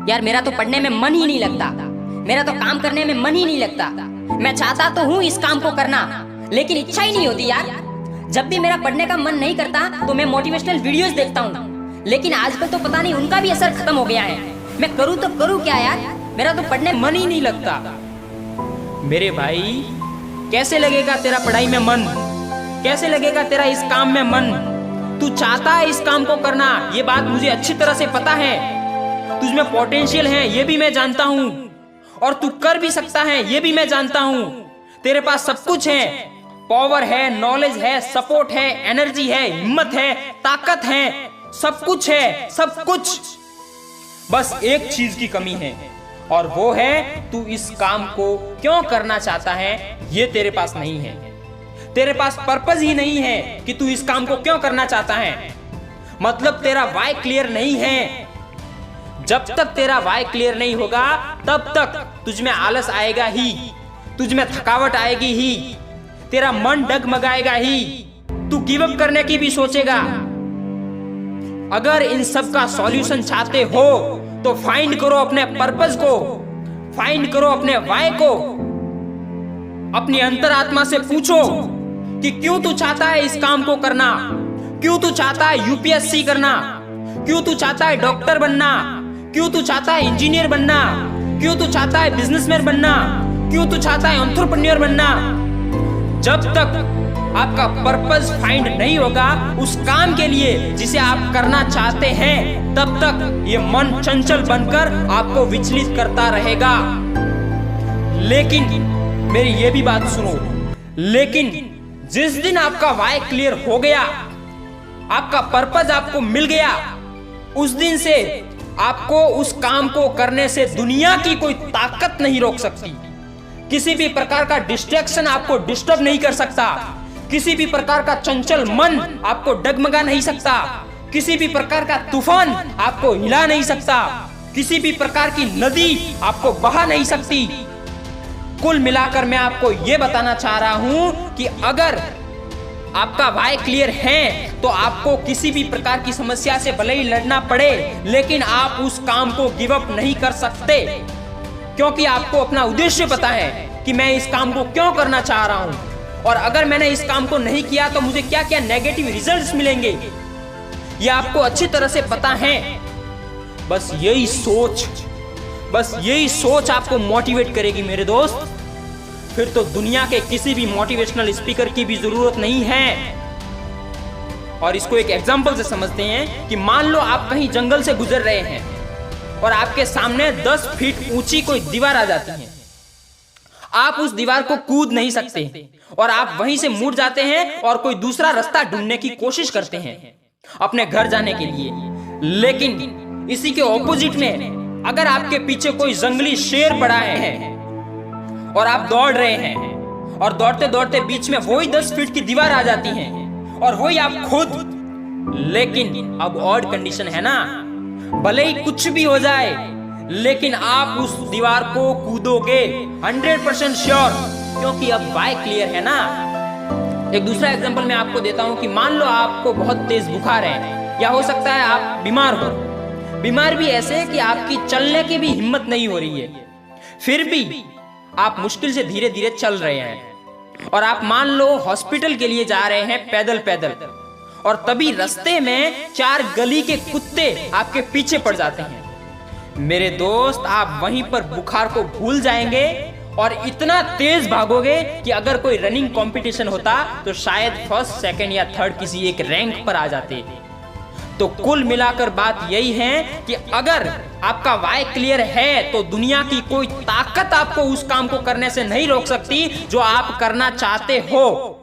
यार मेरा तो पढ़ने में मन ही नहीं लगता, मेरा तो काम करने में मन ही नहीं लगता। मैं चाहता तो हूँ इस काम को करना, लेकिन इच्छा ही नहीं होती यार। जब भी मेरा पढ़ने का मन नहीं करता तो मैं मोटिवेशनल वीडियोस देखता हूँ, लेकिन आजकल तो पता नहीं उनका भी असर खत्म हो गया है। मैं करूँ तो करूँ क्या यार, मेरा तो पढ़ने मन ही नहीं लगता। मेरे भाई, कैसे लगेगा तेरा पढ़ाई में मन, कैसे लगेगा तेरा इस काम में मन? तू चाहता है इस काम को करना, ये बात मुझे अच्छी तरह से पता है। तुझमें पोटेंशियल है, ये भी मैं जानता हूँ, और तू कर भी सकता है, ये भी मैं जानता हूँ। तेरे पास सब कुछ है, पावर है, नॉलेज है, सपोर्ट है, एनर्जी है, हिम्मत है, ताकत है, सब कुछ है, सब कुछ। बस एक चीज की कमी है, और वो है तू इस काम को क्यों करना चाहता है, ये तेरे पास नहीं है। तेरे पास पर्पस ही नहीं है कि तू इस काम को क्यों करना चाहता है। मतलब तेरा वाई क्लियर नहीं है। जब तक तेरा वाई क्लियर नहीं होगा तब तक तुझमें आलस आएगा ही, तुझमें थकावट आएगी ही, तेरा मन डगमगाएगा ही, तू गिव अप करने की भी सोचेगा। अगर इन सब का सॉल्यूशन चाहते हो तो फाइंड करो अपने पर्पस को, फाइंड करो अपने वाई को। अपनी अंतरात्मा से पूछो कि क्यों तू चाहता है इस काम को करना, क्यों तू चाहता है यूपीएससी करना, क्यों तू चाहता है डॉक्टर बनना, क्यों तू चाहता है इंजीनियर बनना, क्यों तू चाहता है बिजनेसमैन बनना, क्यों तू चाहता है एंटरप्रेन्योर बनना। जब तक आपका पर्पस फाइंड नहीं होगा उस काम के लिए जिसे आप करना चाहते हैं, तब तक ये मन चंचल बनकर आपको विचलित करता रहेगा। लेकिन मेरी ये भी बात सुनो, लेकिन जिस दिन आपका वाई क्लियर हो गया, आपका पर्पस आपको मिल गया, उस दिन से आपको उस काम को करने से दुनिया की कोई ताकत नहीं रोक सकती। किसी भी प्रकार का डिस्ट्रैक्शन आपको डिस्टर्ब नहीं कर सकता, किसी भी प्रकार का चंचल मन आपको डगमगा नहीं सकता, किसी भी प्रकार का तूफान आपको हिला नहीं सकता, किसी भी प्रकार की नदी आपको बहा नहीं सकती। कुल मिलाकर मैं आपको यह बताना चाह रहा हूं कि अगर आपका वाई क्लियर है तो आपको किसी भी प्रकार की समस्या से भले ही लड़ना पड़े, लेकिन आप उस काम को गिव अप नहीं कर सकते, क्योंकि आपको अपना उद्देश्य पता है कि मैं इस काम को क्यों करना चाह रहा हूं, और अगर मैंने इस काम को नहीं किया तो मुझे क्या क्या नेगेटिव रिजल्ट्स मिलेंगे, ये आपको अच्छी तरह से पता है। बस यही सोच आपको मोटिवेट करेगी मेरे दोस्त। फिर तो दुनिया के किसी भी मोटिवेशनल स्पीकर की भी जरूरत नहीं है। और इसको एक एग्जांपल से समझते हैं कि मान लो आप कहीं जंगल से गुजर रहे हैं और आपके सामने 10 फीट ऊंची कोई दीवार आ जाती है। आप उस दीवार को कूद नहीं सकते और आप वहीं से मुड़ जाते हैं और कोई दूसरा रास्ता ढूंढने की कोशिश करते हैं अपने घर जाने के लिए। लेकिन इसी के ऑपोजिट में अगर आपके पीछे कोई जंगली शेर पड़ा है और आप दौड़ रहे हैं और दौड़ते दौड़ते बीच में वही 10 फीट की दीवार आ जाती है और वही आप खुद। लेकिन अब ऑड कंडीशन है ना, भले ही कुछ भी हो जाए लेकिन आप उस दीवार को कूदोगे 100% श्योर, क्योंकि अब वाई क्लियर है ना। एक दूसरा एग्जांपल मैं आपको देता हूं कि मान लो आपको बहुत तेज बुखार है, या हो सकता है आप बीमार हो। बीमार भी ऐसे कि आपकी चलने की भी हिम्मत नहीं हो रही है, फिर भी आप मुश्किल से धीरे धीरे चल रहे हैं और आप मान लो हॉस्पिटल के लिए जा रहे हैं पैदल पैदल, और तभी रास्ते में 4 गली के कुत्ते आपके पीछे पड़ जाते हैं। मेरे दोस्त, आप वहीं पर बुखार को भूल जाएंगे और इतना तेज भागोगे कि अगर कोई रनिंग कंपटीशन होता तो शायद फर्स्ट, सेकंड या थर्ड किसी एक रैंक पर आ जाते। तो कुल मिलाकर बात यही है कि अगर आपका वाई क्लियर है तो दुनिया की कोई ताकत आपको उस काम को करने से नहीं रोक सकती जो आप करना चाहते हो।